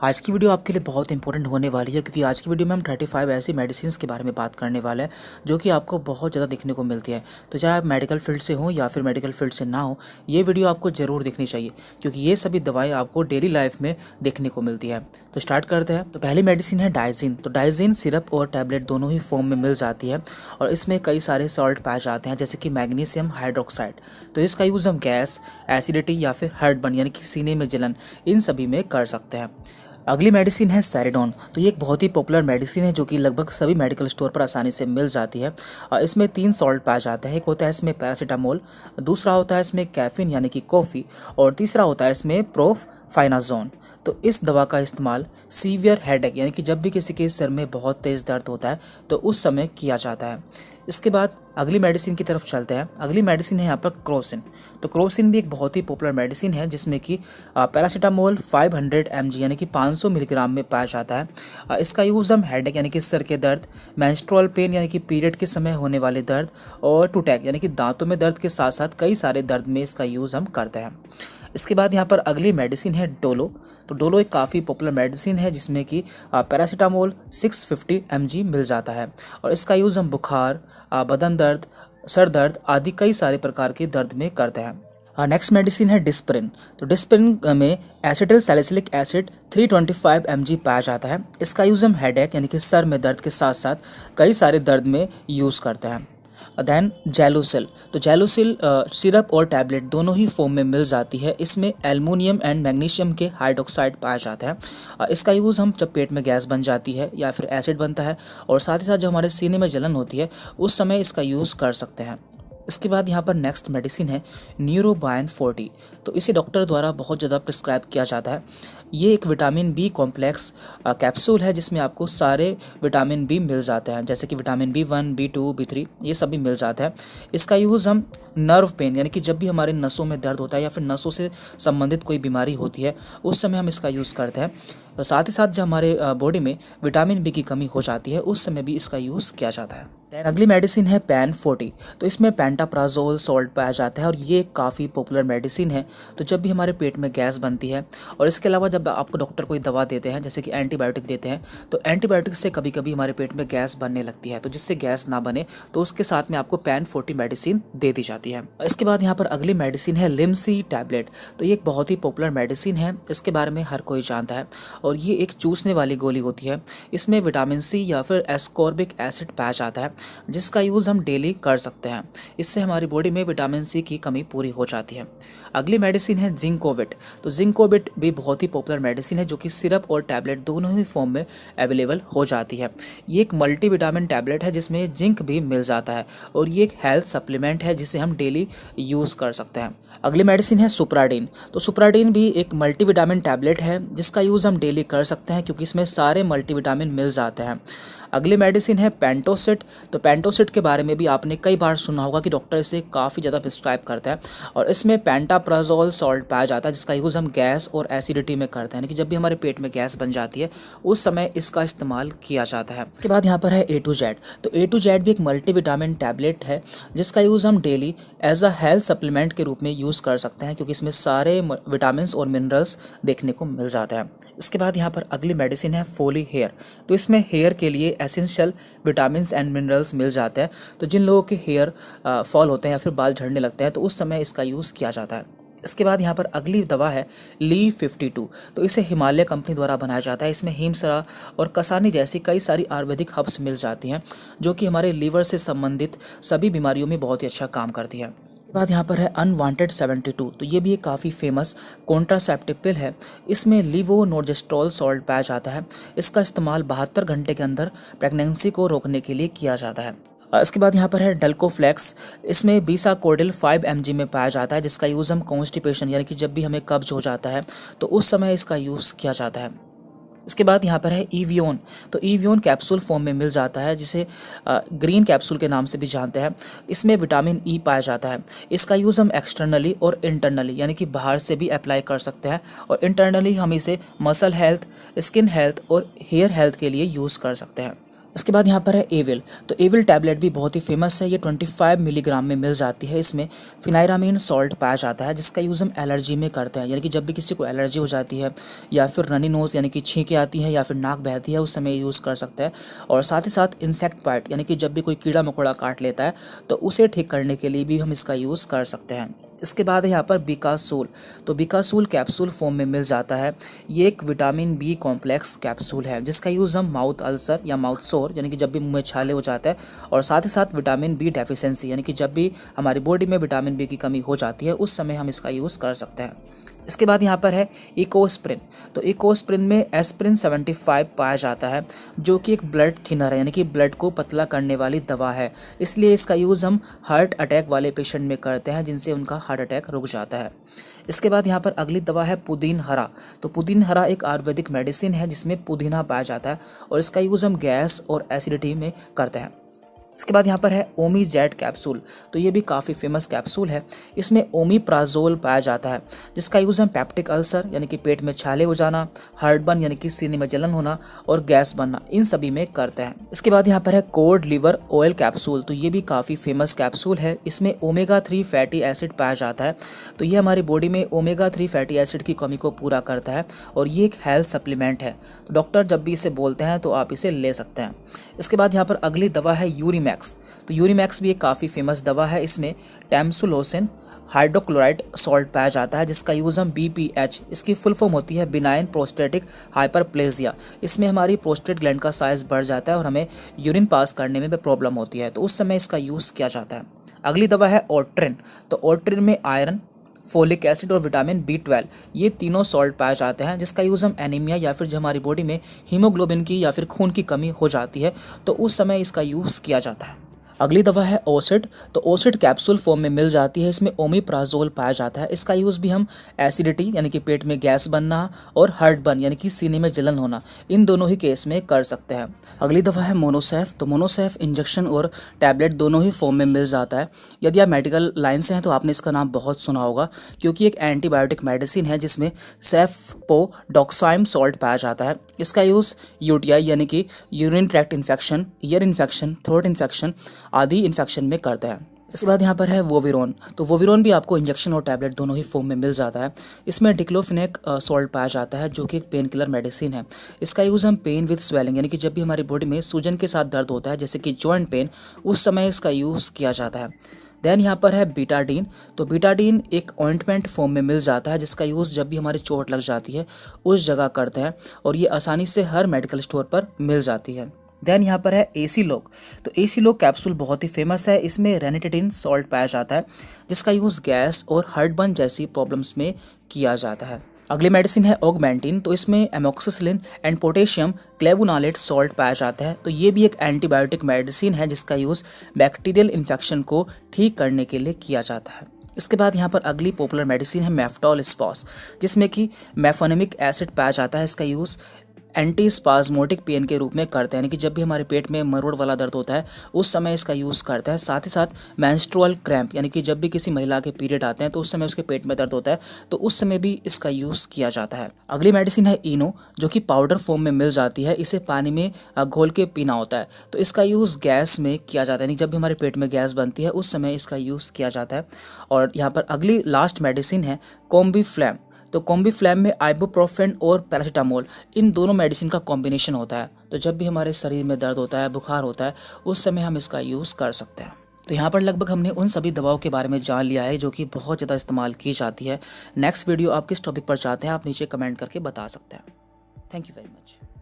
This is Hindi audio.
आज की वीडियो आपके लिए बहुत इंपॉर्टेंट होने वाली है क्योंकि आज की वीडियो में हम 35 ऐसी मेडिसिन्स के बारे में बात करने वाले हैं जो कि आपको बहुत ज़्यादा देखने को मिलती है। तो चाहे आप मेडिकल फील्ड से हो या फिर मेडिकल फील्ड से ना हो, ये वीडियो आपको ज़रूर देखनी चाहिए क्योंकि ये सभी दवाएँ आपको डेली लाइफ में देखने को मिलती है। तो स्टार्ट करते हैं। तो पहली मेडिसिन है डाइजिन। तो डाइजिन सिरप और टैबलेट दोनों ही फॉर्म में मिल जाती है और इसमें कई सारे सॉल्ट पाए जाते हैं जैसे कि मैग्नीशियम हाइड्रोक्साइड। तो इसका यूज़ हम गैस, एसिडिटी या फिर हार्टबर्न यानी कि सीने में जलन, इन सभी में कर सकते हैं। अगली मेडिसिन है सेरेडोन। तो ये एक बहुत ही पॉपुलर मेडिसिन है जो कि लगभग सभी मेडिकल स्टोर पर आसानी से मिल जाती है। इसमें 3 सॉल्ट पाए जाते हैं। एक होता है इसमें पैरासीटामोल, दूसरा होता है इसमें कैफीन यानी कि कॉफ़ी, और तीसरा होता है इसमें प्रोफाइनाजोन। तो इस दवा का इस्तेमाल सीवियर हेडेक यानी कि जब भी किसी के सिर में बहुत तेज़ दर्द होता है तो उस समय किया जाता है। इसके बाद अगली मेडिसिन की तरफ चलते हैं। अगली मेडिसिन है यहाँ पर क्रोसिन। तो क्रोसिन भी एक बहुत ही पॉपुलर मेडिसिन है जिसमें कि पैरासीटामोल 500 mg यानी कि 500 मिलीग्राम में पाया जाता है। इसका यूज़ हम हेडेक यानी कि सर के दर्द, मेंस्ट्रुअल पेन यानी कि पीरियड के समय होने वाले दर्द, और टूटैक यानी कि दांतों में दर्द के साथ साथ कई सारे दर्द में इसका यूज़ हम करते हैं। इसके बाद यहाँ पर अगली मेडिसिन है डोलो। तो डोलो एक काफ़ी पॉपुलर मेडिसिन है जिसमें कि पैरासीटामोल 650 mg मिल जाता है और इसका यूज़ हम बुखार, बदन दर्द, सर दर्द आदि कई सारे प्रकार के दर्द में करते हैं। नेक्स्ट मेडिसिन है डिस्प्रिन। तो डिस्प्रिन में एसिटिल सैलिसिलिक एसिड 325 mg पाया जाता है। इसका यूज़ हम हेडेक यानी कि सर में दर्द के साथ साथ कई सारे दर्द में यूज़ करते हैं। देन जेलुसिल। तो जेलुसिल सिरप और टैबलेट दोनों ही फॉर्म में मिल जाती है। इसमें एल्युमिनियम एंड मैग्नीशियम के हाइड्रोक्साइड पाया जाता है। इसका यूज़ हम जब पेट में गैस बन जाती है या फिर एसिड बनता है और साथ ही साथ जब हमारे सीने में जलन होती है उस समय इसका यूज़ कर सकते हैं। इसके बाद यहाँ पर नेक्स्ट मेडिसिन है न्यूरोबायन 40। तो इसे डॉक्टर द्वारा बहुत ज़्यादा प्रिस्क्राइब किया जाता है। ये एक विटामिन बी कॉम्प्लेक्स कैप्सूल है जिसमें आपको सारे विटामिन बी मिल जाते हैं जैसे कि विटामिन B1, B2, B3 ये सभी मिल जाता है। इसका यूज़ हम नर्व पेन यानी कि जब भी हमारे नसों में दर्द होता है या फिर नसों से संबंधित कोई बीमारी होती है उस समय हम इसका यूज़ करते हैं। साथ ही साथ जब हमारे बॉडी में विटामिन बी की कमी हो जाती है उस समय भी इसका यूज़ किया जाता है। दैन अगली मेडिसिन है पैन 40। तो इसमें पेंटाप्राजोल सॉल्ट पाया जाता है और ये काफ़ी पॉपुलर मेडिसिन है। तो जब भी हमारे पेट में गैस बनती है और इसके अलावा जब आपको डॉक्टर कोई दवा देते हैं जैसे कि एंटीबायोटिक देते हैं तो एंटीबायोटिक से कभी कभी हमारे पेट में गैस बनने लगती है, तो जिससे गैस ना बने तो उसके साथ में आपको पैन 40 मेडिसिन दे दी जाती है। इसके बाद यहाँ पर अगली मेडिसिन है लिमसी टैबलेट। तो ये एक बहुत ही पॉपुलर मेडिसिन है, इसके बारे में हर कोई जानता है और ये एक चूसने वाली गोली होती है। इसमें विटामिन सी या फिर एस्कॉर्बिक एसिड पाया जाता है जिसका यूज़ हम डेली कर सकते हैं। इससे हमारी बॉडी में विटामिन सी की कमी पूरी हो जाती है। अगली मेडिसिन है जिंकोविट। तो जिंकोविट भी बहुत ही पॉपुलर मेडिसिन है जो कि सिरप और टैबलेट दोनों ही फॉर्म में अवेलेबल हो जाती है। ये एक मल्टीविटामिन टैबलेट है जिसमें जिंक भी मिल जाता है और ये एक हेल्थ सप्लीमेंट है जिसे हम डेली यूज़ कर सकते हैं। अगली मेडिसिन है सुप्राडीन। तो सुप्राडीन भी एक मल्टीविटामिन टैबलेट है जिसका यूज़ हम डेली कर सकते हैं क्योंकि इसमें सारे मल्टीविटामिन मिल जाते हैं। अगली मेडिसिन है पेंटोसिट। तो पेंटोसिट के बारे में भी आपने कई बार सुना होगा कि डॉक्टर इसे काफ़ी ज़्यादा प्रिस्क्राइब करता है और इसमें पेंटाप्राजोल सॉल्ट पाया जाता है जिसका यूज़ हम गैस और एसिडिटी में करते हैं, यानी कि जब भी हमारे पेट में गैस बन जाती है उस समय इसका इस्तेमाल किया जाता है। इसके बाद यहाँ पर है A to Z। तो A to Z भी एक मल्टीविटामिन टैबलेट है जिसका यूज़ हम daily as a health supplement के रूप में यूज़ कर सकते हैं क्योंकि इसमें सारे विटामिन और मिनरल्स देखने को मिल जाते हैं। इसके बाद यहाँ पर अगली मेडिसिन है फोली हेयर। तो इसमें हेयर के लिए एसेंशियल विटामिन्स एंड मिनरल्स मिल जाते हैं। तो जिन लोगों के हेयर फॉल होते हैं या फिर बाल झड़ने लगते हैं तो उस समय इसका यूज़ किया जाता है। इसके बाद यहाँ पर अगली दवा है ली 52। तो इसे हिमालय कंपनी द्वारा बनाया जाता है। इसमें हिमसरा और कसानी जैसी कई सारी आयुर्वेदिक हर्ब्स मिल जाती हैं जो कि हमारे लीवर से संबंधित सभी बीमारियों में बहुत ही अच्छा काम करती है। बाद यहाँ पर है अनवांटेड 72। तो ये भी एक काफ़ी फेमस कॉन्ट्रासेप्टिव पिल है। इसमें लिवोनोर्जेस्ट्रॉल सॉल्ट पाया जाता है। इसका इस्तेमाल 72 घंटे के अंदर प्रेगनेंसी को रोकने के लिए किया जाता है। इसके बाद यहाँ पर है डल्कोफ्लेक्स। इसमें बीसाकोडिल 5 mg में पाया जाता है जिसका यूज़ हम कॉन्स्टिपेशन यानी कि जब भी हमें कब्ज हो जाता है तो उस समय इसका यूज़ किया जाता है। इसके बाद यहाँ पर है ईवियोन। तो ईवियोन कैप्सूल फॉर्म में मिल जाता है जिसे ग्रीन कैप्सूल के नाम से भी जानते हैं। इसमें विटामिन ई पाया जाता है। इसका यूज़ हम एक्सटर्नली और इंटरनली यानी कि बाहर से भी अप्लाई कर सकते हैं और इंटरनली हम इसे मसल हेल्थ, स्किन हेल्थ और हेयर हेल्थ के लिए यूज़ कर सकते हैं। इसके बाद यहाँ पर है एविल। तो एविल टैबलेट भी बहुत ही फेमस है, ये 25 मिलीग्राम में मिल जाती है। इसमें फिनाइरामीन सॉल्ट पाया जाता है जिसका यूज़ हम एलर्जी में करते हैं, यानी कि जब भी किसी को एलर्जी हो जाती है या फिर रनी नोज़ यानी कि छींकें आती हैं या फिर नाक बहती है, उस समय यूज़ कर सकते हैं। और साथ ही साथ इंसेक्ट बाइट यानी कि जब भी कोई कीड़ा मकोड़ा काट लेता है तो उसे ठीक करने के लिए भी हम इसका यूज़ कर सकते हैं। इसके बाद है यहाँ पर बिकासूल। तो बिकासूल कैप्सूल फॉर्म में मिल जाता है। ये एक विटामिन बी कॉम्प्लेक्स कैप्सूल है जिसका यूज़ हम माउथ अल्सर या माउथ सोर यानी कि जब भी मुंह में छाले हो जाता है, और साथ ही साथ विटामिन बी डेफिशिएंसी यानी कि जब भी हमारी बॉडी में विटामिन बी की कमी हो जाती है उस समय हम इसका यूज़ कर सकते हैं। इसके बाद यहाँ पर है इकोस्प्रिन। तो इकोस्प्रिन में एस्प्रिन 75 पाया जाता है जो कि एक ब्लड थिनर है, यानी कि ब्लड को पतला करने वाली दवा है। इसलिए इसका यूज़ हम हार्ट अटैक वाले पेशेंट में करते हैं जिनसे उनका हार्ट अटैक रुक जाता है। इसके बाद यहाँ पर अगली दवा है पुदीन हरा। तो पुदीन हरा एक आयुर्वेदिक मेडिसिन है जिसमें पुदीना पाया जाता है और इसका यूज़ हम गैस और एसिडिटी में करते हैं। इसके बाद यहाँ पर है ओमीजेड कैप्सूल। तो ये भी काफ़ी फेमस कैप्सूल है। इसमें ओमीप्राजोल पाया जाता है जिसका यूज़ हम पैप्टिक अल्सर यानी कि पेट में छाले हो जाना, हार्टबर्न यानी कि सीने में जलन होना और गैस बनना, इन सभी में करते हैं। इसके बाद यहाँ पर है कोड लिवर ऑयल कैप्सूल। तो ये भी काफ़ी फेमस कैप्सूल है। इसमें ओमेगा 3 फैटी एसिड पाया जाता है। तो ये हमारी बॉडी में ओमेगा 3 फैटी एसिड की कमी को पूरा करता है और ये एक हेल्थ सप्लीमेंट है। तो डॉक्टर जब भी इसे बोलते हैं तो आप इसे ले सकते हैं। इसके बाद यहाँ पर अगली दवा है यूरीमैक्स। तो यूरीमैक्स भी एक काफ़ी फेमस दवा है। इसमें टैमसुलोसिन हाइड्रोक्लोराइड सॉल्ट पाया जाता है जिसका यूज़ हम BPH, इसकी फुल फॉर्म होती है बिनाइन प्रोस्टेटिक हाइपरप्लेजिया। इसमें हमारी प्रोस्टेट ग्लैंड का साइज़ बढ़ जाता है और हमें यूरिन पास करने में भी प्रॉब्लम होती है, तो उस समय इसका यूज़ किया जाता है। अगली दवा है ओट्रिन। तो ओट्रिन में आयरन, फोलिक एसिड और विटामिन B12 ये तीनों सॉल्ट पाए जाते हैं जिसका यूज़ हम एनीमिया या फिर जब हमारी बॉडी में हीमोग्लोबिन की या फिर खून की कमी हो जाती है तो उस समय इसका यूज़ किया जाता है। अगली दवा है ओसिड। तो ओसिड कैप्सूल फॉर्म में मिल जाती है। इसमें ओमीप्राजोल पाया जाता है। इसका यूज़ भी हम एसिडिटी यानी कि पेट में गैस बनना और हार्टबर्न यानी कि सीने में जलन होना, इन दोनों ही केस में कर सकते हैं। अगली दवा है मोनोसेफ। तो मोनोसेफ इंजेक्शन और टैबलेट दोनों ही फॉर्म में मिल जाता है। यदि आप मेडिकल लाइन से हैं तो आपने इसका नाम बहुत सुना होगा क्योंकि एक एंटीबायोटिक मेडिसिन है जिसमें सेफपोडॉक्साइम सॉल्ट पाया जाता है। इसका यूज़ UTI यानी कि urine tract infection, ear infection, throat infection आदि इन्फेक्शन में करता है। इसके बाद यहाँ पर है वोविरोन। तो वोविरोन भी आपको इंजेक्शन और टैबलेट दोनों ही फॉर्म में मिल जाता है। इसमें डिक्लोफिनेक सॉल्ट पाया जाता है जो कि एक पेन किलर मेडिसिन है। इसका यूज़ हम पेन विद स्वेलिंग यानी कि जब भी हमारी बॉडी में सूजन के साथ दर्द होता है जैसे कि जॉइंट पेन, उस समय इसका यूज़ किया जाता है। देन यहाँ पर है बीटाडीन। तो बीटाडीन एक ऑइंटमेंट फॉर्म में मिल जाता है जिसका यूज़ जब भी हमारी चोट लग जाती है उस जगह करते हैं और ये आसानी से हर मेडिकल स्टोर पर मिल जाती है। देन यहाँ पर है एसीलोक। तो एसीलोक कैप्सूल बहुत ही फेमस है। इसमें रेनिटिडिन सॉल्ट पाया जाता है जिसका यूज़ गैस और हार्टबर्न जैसी प्रॉब्लम्स में किया जाता है। अगली मेडिसिन है ऑगमेंटिन। तो इसमें एमोक्सिसिलिन एंड पोटेशियम क्लेवुनालेट सॉल्ट पाया जाता है। तो ये भी एक एंटीबायोटिक मेडिसिन है जिसका यूज़ बैक्टीरियल इन्फेक्शन को ठीक करने के लिए किया जाता है। इसके बाद यहाँ पर अगली पॉपुलर मेडिसिन है मेफ्टॉल स्पॉस जिसमें कि मेफोनेमिक एसिड पाया जाता है। इसका यूज़ एंटी स्पाज्मोटिक पेन के रूप में करते हैं, यानी कि जब भी हमारे पेट में मरोड़ वाला दर्द होता है उस समय इसका यूज़ करता है। साथ ही साथ मेंस्ट्रुअल क्रैम्प यानी कि जब भी किसी महिला के पीरियड आते हैं तो उस समय उसके पेट में दर्द होता है तो उस समय भी इसका यूज़ किया जाता है। अगली मेडिसिन है इनो जो कि पाउडर फॉर्म में मिल जाती है। इसे पानी में घोल के पीना होता है। तो इसका यूज़ गैस में किया जाता है, यानी जब भी हमारे पेट में गैस बनती है उस समय इसका यूज़ किया जाता है। और यहाँ पर अगली लास्ट मेडिसिन है कॉम्बीफ्लैम। तो कॉम्बीफ्लैम में आइबुप्रोफेन और पैरासीटामोल इन दोनों मेडिसिन का कॉम्बिनेशन होता है। तो जब भी हमारे शरीर में दर्द होता है, बुखार होता है, उस समय हम इसका यूज़ कर सकते हैं। तो यहाँ पर लगभग हमने उन सभी दवाओं के बारे में जान लिया है जो कि बहुत ज़्यादा इस्तेमाल की जाती है। नेक्स्ट वीडियो आप किस टॉपिक पर चाहते हैं आप नीचे कमेंट करके बता सकते हैं। Thank you very much.